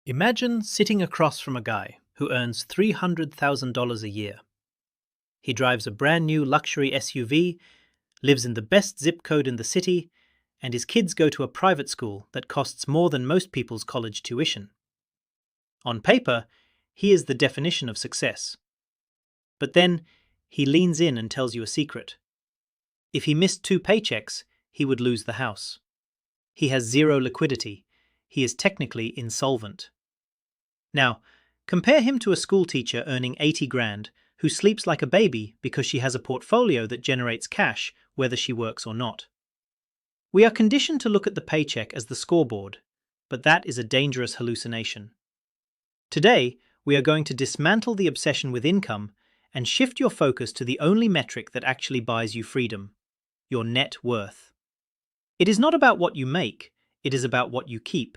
Imagine sitting across from a guy who earns $300,000 a year. He drives a brand new luxury SUV, lives in the best zip code in the city, and his kids go to a private school that costs more than most people's college tuition. On paper, he is the definition of success. But then, he leans in and tells you a secret. If he missed 2 paychecks, he would lose the house. He has zero liquidity. He is technically insolvent. Now, compare him to a school teacher earning 80 grand who sleeps like a baby because she has a portfolio that generates cash whether she works or not. We are conditioned to look at the paycheck as the scoreboard, but that is a dangerous hallucination. Today, we are going to dismantle the obsession with income and shift your focus to the only metric that actually buys you freedom: your net worth. It is not about what you make, it is about what you keep.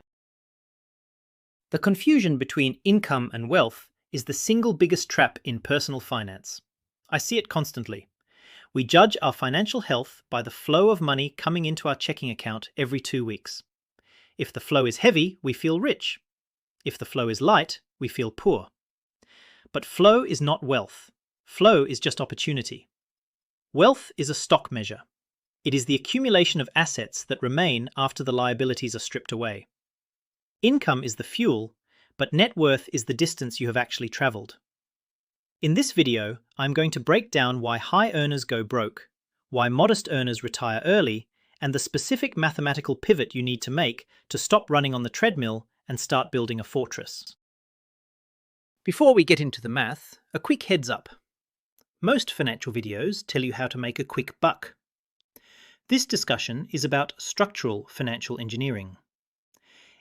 The confusion between income and wealth is the single biggest trap in personal finance. I see it constantly. We judge our financial health by the flow of money coming into our checking account every 2 weeks. If the flow is heavy, we feel rich. If the flow is light, we feel poor. But flow is not wealth. Flow is just opportunity. Wealth is a stock measure. It is the accumulation of assets that remain after the liabilities are stripped away. Income is the fuel, but net worth is the distance you have actually traveled. In this video, I'm going to break down why high earners go broke, why modest earners retire early, and the specific mathematical pivot you need to make to stop running on the treadmill and start building a fortress. Before we get into the math, a quick heads up. Most financial videos tell you how to make a quick buck. This discussion is about structural financial engineering.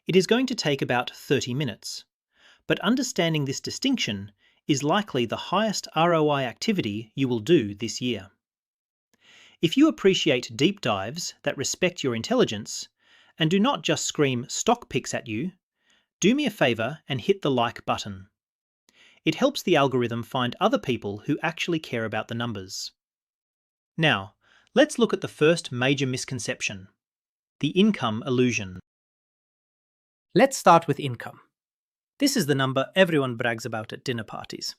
It is going to take about 30 minutes, but understanding this distinction is likely the highest ROI activity you will do this year. If you appreciate deep dives that respect your intelligence and do not just scream stock picks at you, do me a favor and hit the like button. It helps the algorithm find other people who actually care about the numbers. Now, let's look at the first major misconception: the income illusion. Let's start with income. This is the number everyone brags about at dinner parties.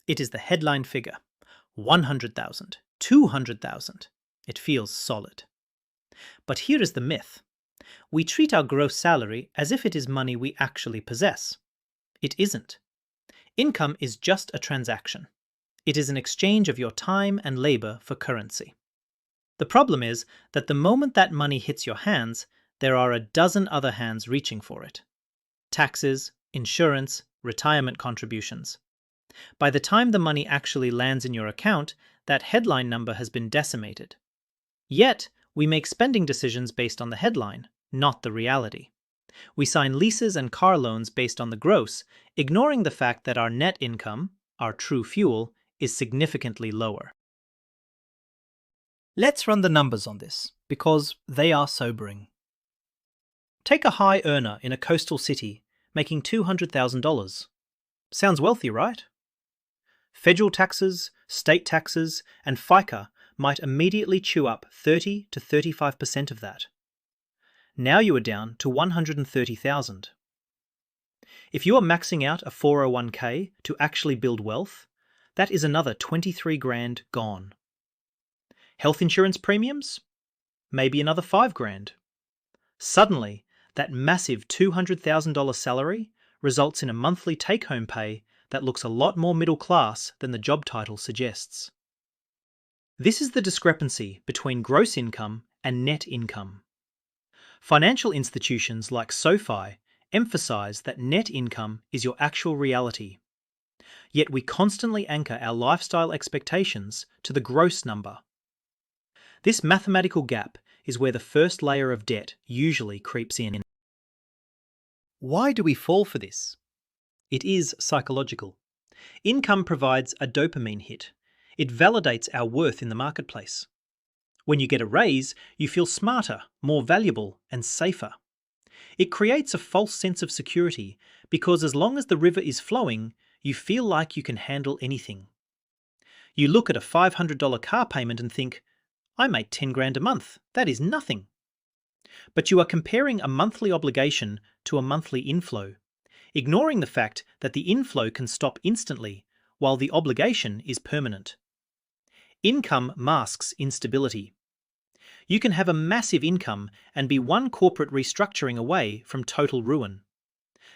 It is the headline figure: 100,000, 200,000. It feels solid. But here is the myth. We treat our gross salary as if it is money we actually possess. It isn't. Income is just a transaction. It is an exchange of your time and labor for currency. The problem is that the moment that money hits your hands, there are a dozen other hands reaching for it. Taxes, insurance, retirement contributions. By the time the money actually lands in your account, that headline number has been decimated. Yet, we make spending decisions based on the headline, not the reality. We sign leases and car loans based on the gross, ignoring the fact that our net income, our true fuel, is significantly lower. Let's run the numbers on this, because they are sobering. Take a high earner in a coastal city making $200,000. Sounds wealthy, right? Federal taxes, state taxes, and FICA might immediately chew up 30 to 35% of that. Now you are down to $130,000. If you are maxing out a 401k to actually build wealth, that is another 23 grand gone. Health insurance premiums? Maybe another 5 grand. Suddenly, that massive $200,000 salary results in a monthly take-home pay that looks a lot more middle class than the job title suggests. This is the discrepancy between gross income and net income. Financial institutions like SoFi emphasize that net income is your actual reality. Yet we constantly anchor our lifestyle expectations to the gross number. This mathematical gap is where the first layer of debt usually creeps in. Why do we fall for this? It is psychological. Income provides a dopamine hit. It validates our worth in the marketplace. When you get a raise, you feel smarter, more valuable, and safer. It creates a false sense of security because as long as the river is flowing, you feel like you can handle anything. You look at a $500 car payment and think, I make 10 grand a month. That is nothing. But you are comparing a monthly obligation to a monthly inflow. ignoring the fact that the inflow can stop instantly while the obligation is permanent. Income masks instability. You can have a massive income and be one corporate restructuring away from total ruin.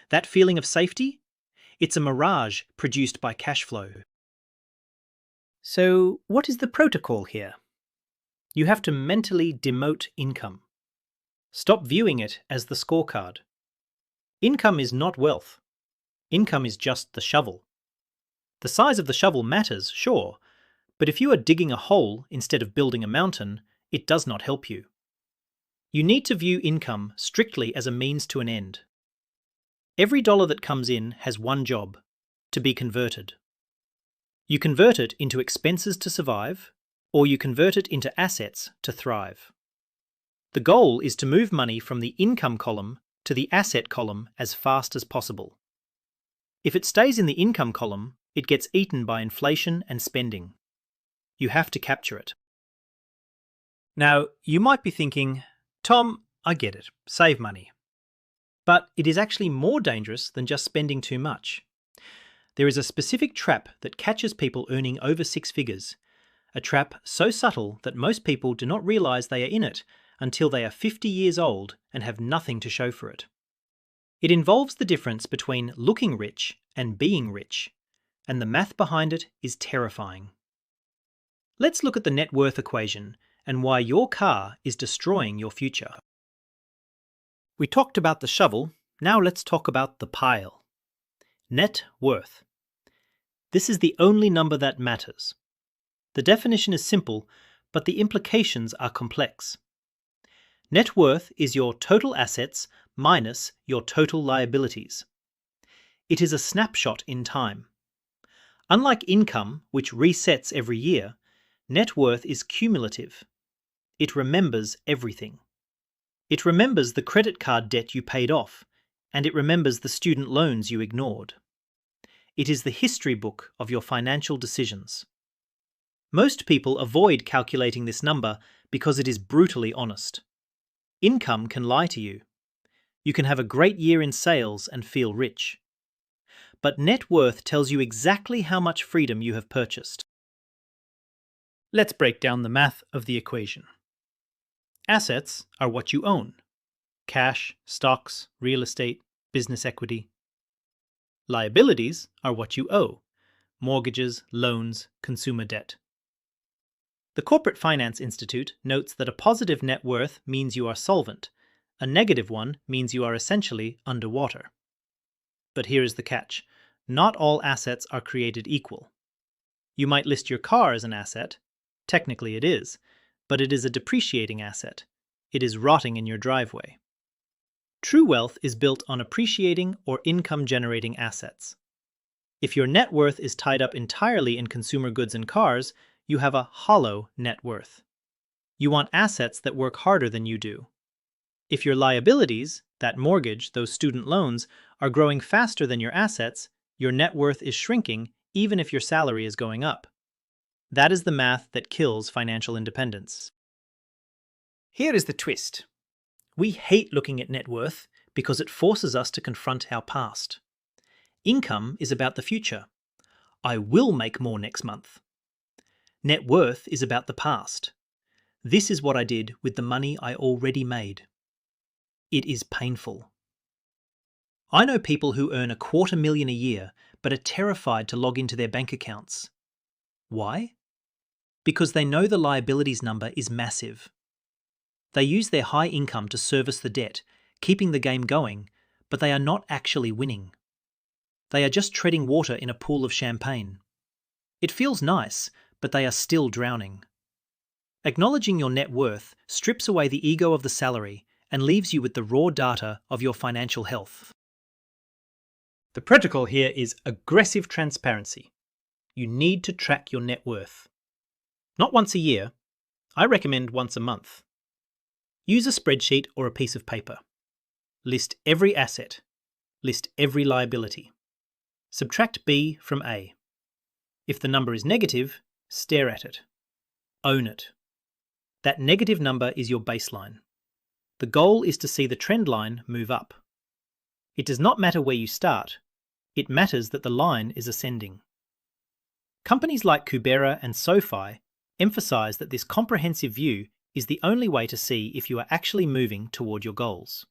That feeling of safety? It's a mirage produced by cash flow. So, what is the protocol here? You have to mentally demote income. Stop viewing it as the scorecard. Income is not wealth. Income is just the shovel. The size of the shovel matters, sure, but if you are digging a hole instead of building a mountain, it does not help you. You need to view income strictly as a means to an end. Every dollar that comes in has one job: to be converted. You convert it into expenses to survive, or you convert it into assets to thrive. The goal is to move money from the income column to the asset column as fast as possible. If it stays in the income column, it gets eaten by inflation and spending. You have to capture it. Now, you might be thinking, Tom, I get it, save money. But it is actually more dangerous than just spending too much. There is a specific trap that catches people earning over 6 figures, a trap so subtle that most people do not realize they are in it until they are 50 years old and have nothing to show for it. It involves the difference between looking rich and being rich, and the math behind it is terrifying. Let's look at the net worth equation and why your car is destroying your future. We talked about the shovel, now let's talk about the pile. Net worth. This is the only number that matters. The definition is simple, but the implications are complex. Net worth is your total assets minus your total liabilities. It is a snapshot in time. Unlike income, which resets every year, net worth is cumulative. It remembers everything. It remembers the credit card debt you paid off, and it remembers the student loans you ignored. It is the history book of your financial decisions. Most people avoid calculating this number because it is brutally honest. Income can lie to you. You can have a great year in sales and feel rich. But net worth tells you exactly how much freedom you have purchased. Let's break down the math of the equation. Assets are what you own: cash, stocks, real estate, business equity. Liabilities are what you owe: mortgages, loans, consumer debt. The Corporate Finance Institute notes that a positive net worth means you are solvent. A negative one means you are essentially underwater. But here is the catch. Not all assets are created equal. You might list your car as an asset. Technically it is, but it is a depreciating asset. It is rotting in your driveway. True wealth is built on appreciating or income-generating assets. If your net worth is tied up entirely in consumer goods and cars, you have a hollow net worth. You want assets that work harder than you do. If your liabilities, that mortgage, those student loans, are growing faster than your assets, your net worth is shrinking even if your salary is going up. That is the math that kills financial independence. Here is the twist. We hate looking at net worth because it forces us to confront our past. Income is about the future. I will make more next month. Net worth is about the past. This is what I did with the money I already made. It is painful. I know people who earn $250,000 a year but are terrified to log into their bank accounts. Why? Because they know the liabilities number is massive. They use their high income to service the debt, keeping the game going, but they are not actually winning. They are just treading water in a pool of champagne. It feels nice, but they are still drowning. Acknowledging your net worth strips away the ego of the salary and leaves you with the raw data of your financial health. The protocol here is aggressive transparency. You need to track your net worth. Not once a year. I recommend once a month. Use a spreadsheet or a piece of paper. List every asset. List every liability. Subtract B from A. If the number is negative, stare at it. Own it. That negative number is your baseline. The goal is to see the trend line move up. It does not matter where you start. It matters that the line is ascending. Companies like Kubera and SoFi emphasize that this comprehensive view is the only way to see if you are actually moving toward your goals.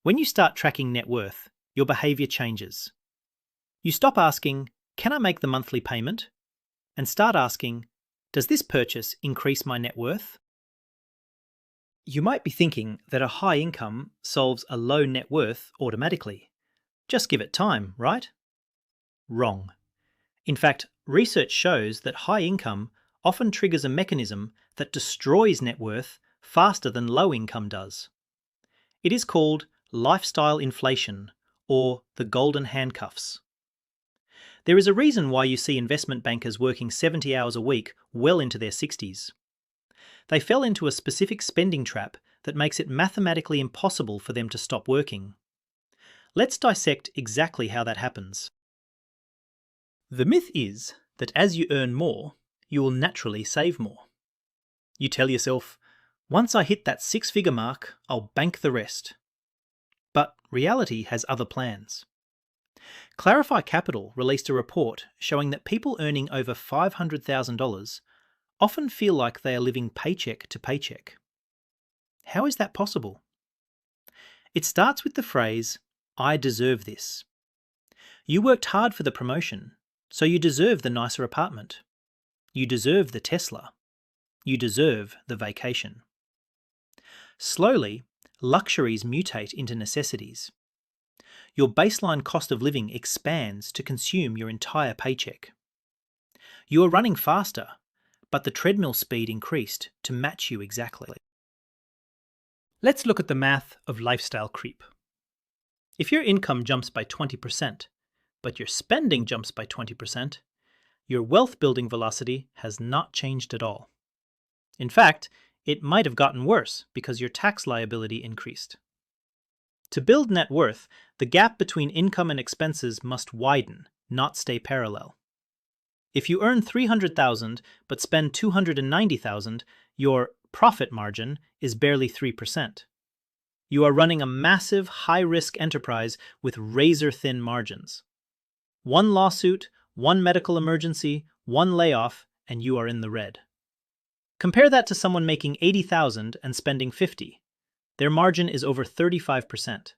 When you start tracking net worth, your behavior changes. You stop asking, "Can I make the monthly payment?" and start asking, "Does this purchase increase my net worth?" You might be thinking that a high income solves a low net worth automatically. Just give it time, right? Wrong. In fact, research shows that high income often triggers a mechanism that destroys net worth faster than low income does. It is called lifestyle inflation, or the golden handcuffs. There is a reason why you see investment bankers working 70 hours a week well into their 60s. They fell into a specific spending trap that makes it mathematically impossible for them to stop working. Let's dissect exactly how that happens. The myth is that as you earn more, you will naturally save more. You tell yourself, "Once I hit that six-figure mark, I'll bank the rest." But reality has other plans. Clarify Capital released a report showing that people earning over $500,000 often feel like they are living paycheck to paycheck. How is that possible? It starts with the phrase, "I deserve this." You worked hard for the promotion, so you deserve the nicer apartment. You deserve the Tesla. You deserve the vacation. Slowly, luxuries mutate into necessities. Your baseline cost of living expands to consume your entire paycheck. You are running faster, but the treadmill speed increased to match you exactly. Let's look at the math of lifestyle creep. If your income jumps by 20%, but your spending jumps by 20%, your wealth building velocity has not changed at all. In fact, it might have gotten worse because your tax liability increased. To build net worth, the gap between income and expenses must widen, not stay parallel. If you earn $300,000 but spend $290,000, your profit margin is barely 3%. You are running a massive, high-risk enterprise with razor-thin margins. One lawsuit, one medical emergency, one layoff, and you are in the red. Compare that to someone making $80,000 and spending $50,000. Their margin is over 35%.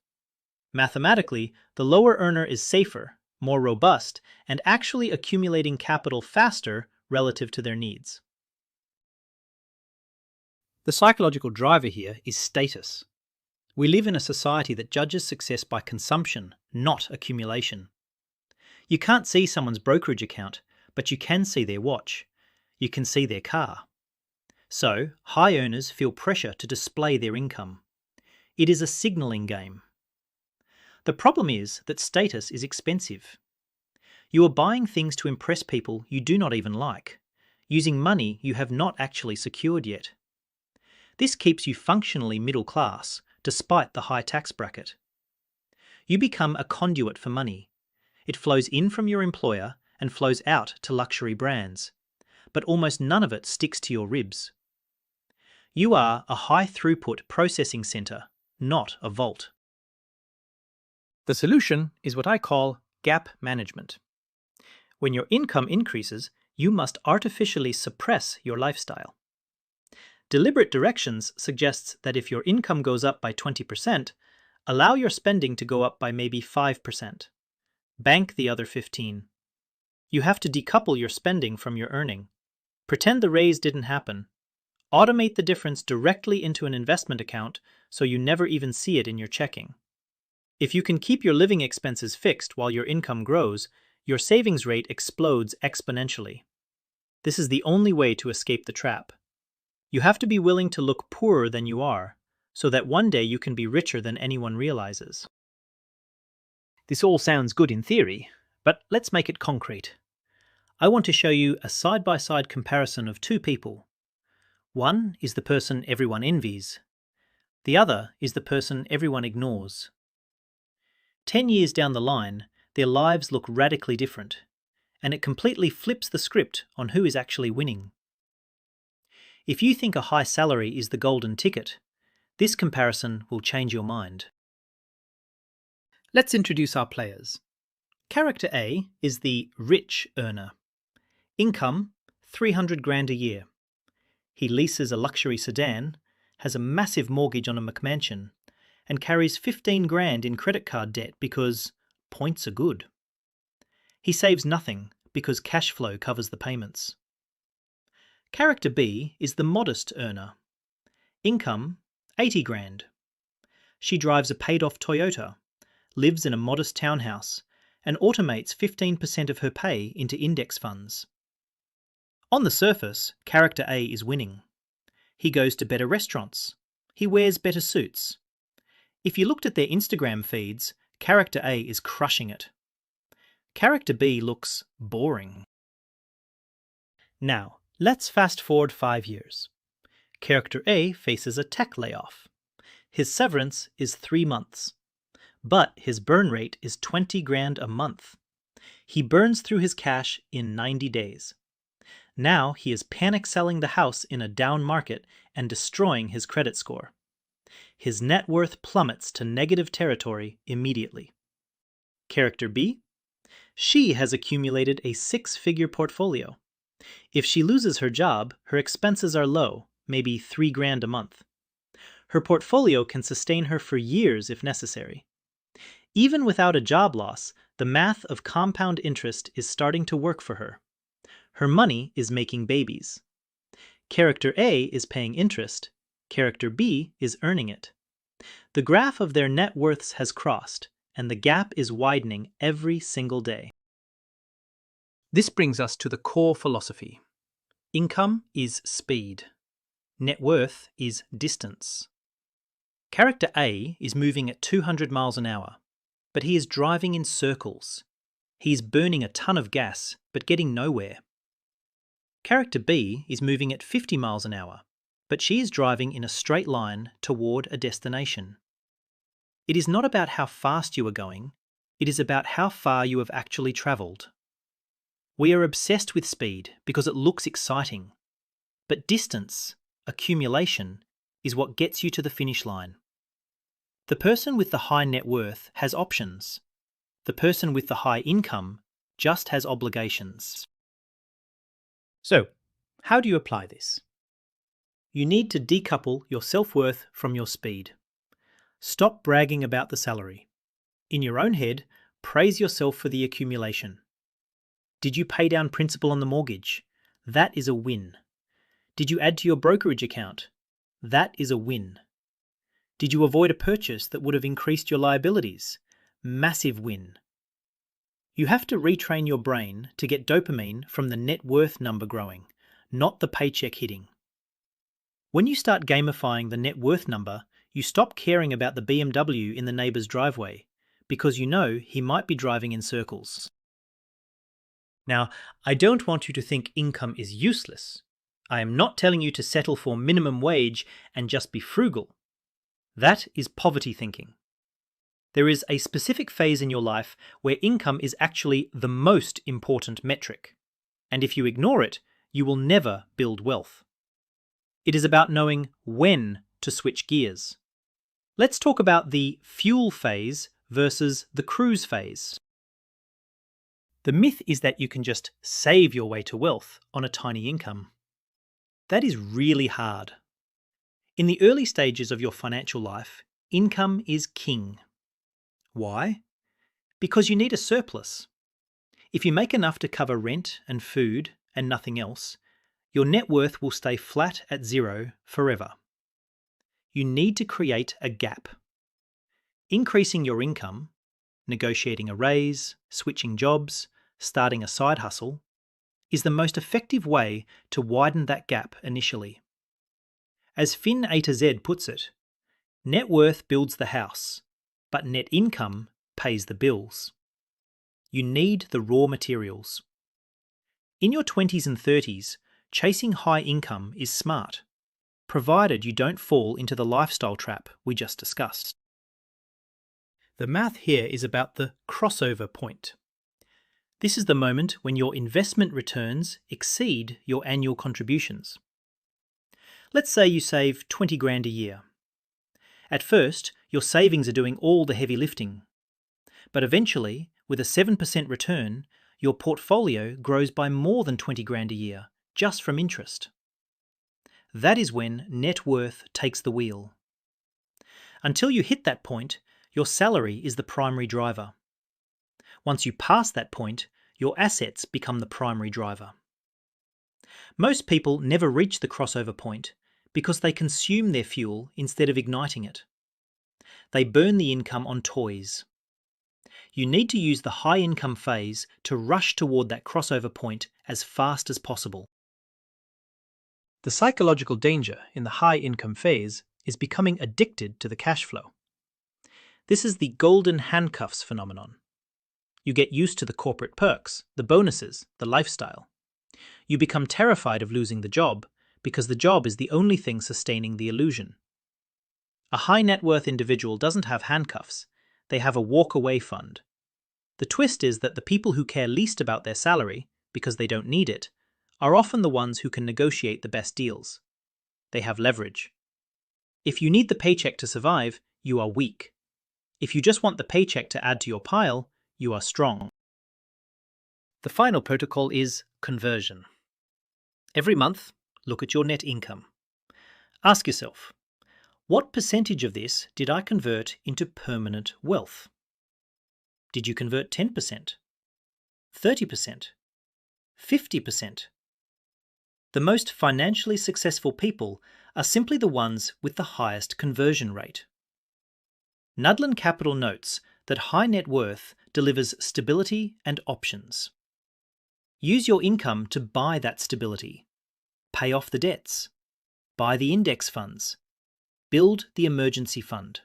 Mathematically, the lower earner is safer, more robust, and actually accumulating capital faster relative to their needs. The psychological driver here is status. We live in a society that judges success by consumption, not accumulation. You can't see someone's brokerage account, but you can see their watch. You can see their car. So, high earners feel pressure to display their income. It is a signaling game. The problem is that status is expensive. You are buying things to impress people you do not even like, using money you have not actually secured yet. This keeps you functionally middle class, despite the high tax bracket. You become a conduit for money. It flows in from your employer and flows out to luxury brands, but almost none of it sticks to your ribs. You are a high-throughput processing center, not a vault. The solution is what I call gap management. When your income increases, you must artificially suppress your lifestyle. Deliberate directions suggests that if your income goes up by 20%, allow your spending to go up by maybe 5%. Bank the other 15%. You have to decouple your spending from your earning. Pretend the raise didn't happen. Automate the difference directly into an investment account so you never even see it in your checking. If you can keep your living expenses fixed while your income grows, your savings rate explodes exponentially. This is the only way to escape the trap. You have to be willing to look poorer than you are, so that one day you can be richer than anyone realizes. This all sounds good in theory, but let's make it concrete. I want to show you a side-by-side comparison of two people. One is the person everyone envies. The other is the person everyone ignores. 10 years down the line, their lives look radically different, and it completely flips the script on who is actually winning. If you think a high salary is the golden ticket, this comparison will change your mind. Let's introduce our players. Character A is the rich earner. Income, 300 grand a year. He leases a luxury sedan, has a massive mortgage on a McMansion, and carries 15 grand in credit card debt because points are good. He saves nothing because cash flow covers the payments. Character B is the modest earner. Income, 80 grand. She drives a paid-off Toyota, lives in a modest townhouse, and automates 15% of her pay into index funds. On the surface, Character A is winning. He goes to better restaurants. He wears better suits. If you looked at their Instagram feeds, Character A is crushing it. Character B looks boring. Now, let's fast forward 5 years. Character A faces a tech layoff. His severance is 3 months. But his burn rate is 20 grand a month. He burns through his cash in 90 days. Now he is panic selling the house in a down market and destroying his credit score. His net worth plummets to negative territory immediately. Character B? She has accumulated a 6-figure portfolio. If she loses her job, her expenses are low, maybe 3 grand a month. Her portfolio can sustain her for years if necessary. Even without a job loss, the math of compound interest is starting to work for her. Her money is making babies. Character A is paying interest. Character B is earning it. The graph of their net worths has crossed, and the gap is widening every single day. This brings us to the core philosophy. Income is speed. Net worth is distance. Character A is moving at 200 miles an hour, but he is driving in circles. He is burning a ton of gas, but getting nowhere. Character B is moving at 50 miles an hour, but she is driving in a straight line toward a destination. It is not about how fast you are going, it is about how far you have actually travelled. We are obsessed with speed because it looks exciting, but distance, accumulation, is what gets you to the finish line. The person with the high net worth has options. The person with the high income just has obligations. So, how do you apply this? You need to decouple your self-worth from your speed. Stop bragging about the salary. In your own head, praise yourself for the accumulation. Did you pay down principal on the mortgage? That is a win. Did you add to your brokerage account? That is a win. Did you avoid a purchase that would have increased your liabilities? Massive win. You have to retrain your brain to get dopamine from the net worth number growing, not the paycheck hitting. When you start gamifying the net worth number, you stop caring about the BMW in the neighbour's driveway, because you know he might be driving in circles. Now, I don't want you to think income is useless. I am not telling you to settle for minimum wage and just be frugal. That is poverty thinking. There is a specific phase in your life where income is actually the most important metric, and if you ignore it, you will never build wealth. It is about knowing when to switch gears. Let's talk about the fuel phase versus the cruise phase. The myth is that you can just save your way to wealth on a tiny income. That is really hard. In the early stages of your financial life, income is king. Why? Because you need a surplus. If you make enough to cover rent and food and nothing else, your net worth will stay flat at zero forever. You need to create a gap. Increasing your income, negotiating a raise, switching jobs, starting a side hustle, is the most effective way to widen that gap initially. As Fin A to Z puts it, net worth builds the house, but net income pays the bills. You need the raw materials. In your 20s and 30s, chasing high income is smart, provided you don't fall into the lifestyle trap we just discussed. The math here is about the crossover point. This is the moment when your investment returns exceed your annual contributions. Let's say you save 20 grand a year. At first, your savings are doing all the heavy lifting. But eventually, with a 7% return, your portfolio grows by more than 20 grand a year, just from interest. That is when net worth takes the wheel. Until you hit that point, your salary is the primary driver. Once you pass that point, your assets become the primary driver. Most people never reach the crossover point because they consume their fuel instead of igniting it. They burn the income on toys. You need to use the high income phase to rush toward that crossover point as fast as possible. The psychological danger in the high income phase is becoming addicted to the cash flow. This is the golden handcuffs phenomenon. You get used to the corporate perks, the bonuses, the lifestyle. You become terrified of losing the job because the job is the only thing sustaining the illusion. A high net worth individual doesn't have handcuffs, they have a walk-away fund. The twist is that the people who care least about their salary, because they don't need it, are often the ones who can negotiate the best deals. They have leverage. If you need the paycheck to survive, you are weak. If you just want the paycheck to add to your pile, you are strong. The final protocol is conversion. Every month, look at your net income. Ask yourself, what percentage of this did I convert into permanent wealth? Did you convert 10%? 30%? 50%? The most financially successful people are simply the ones with the highest conversion rate. Nudlin Capital notes that high net worth delivers stability and options. Use your income to buy that stability, pay off the debts, buy the index funds, build the emergency fund.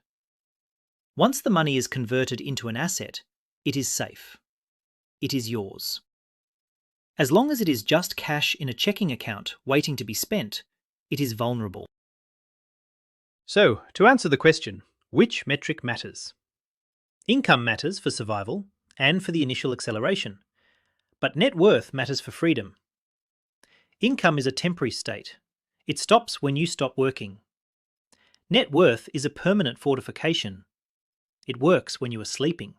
Once the money is converted into an asset, it is safe. It is yours. As long as it is just cash in a checking account waiting to be spent, it is vulnerable. So, to answer the question, which metric matters? Income matters for survival and for the initial acceleration, but net worth matters for freedom. Income is a temporary state. It stops when you stop working. Net worth is a permanent fortification. It works when you are sleeping.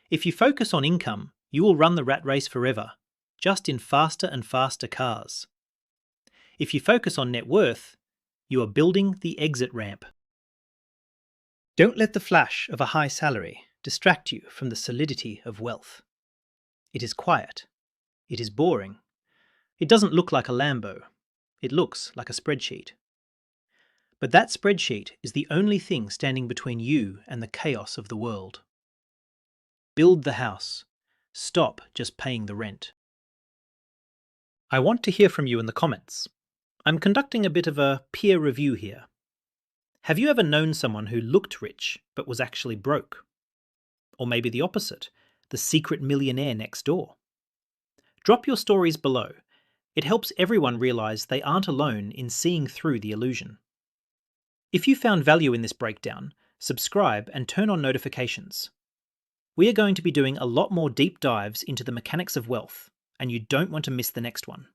If you focus on income, you will run the rat race forever, just in faster and faster cars. If you focus on net worth, you are building the exit ramp. Don't let the flash of a high salary distract you from the solidity of wealth. It is quiet. It is boring. It doesn't look like a Lambo. It looks like a spreadsheet. But that spreadsheet is the only thing standing between you and the chaos of the world. Build the house. Stop just paying the rent. I want to hear from you in the comments. I'm conducting a bit of a peer review here. Have you ever known someone who looked rich but was actually broke? Or maybe the opposite, the secret millionaire next door? Drop your stories below. It helps everyone realize they aren't alone in seeing through the illusion. If you found value in this breakdown, subscribe and turn on notifications. We are going to be doing a lot more deep dives into the mechanics of wealth, and you don't want to miss the next one.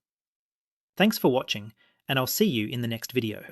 Thanks for watching, and I'll see you in the next video.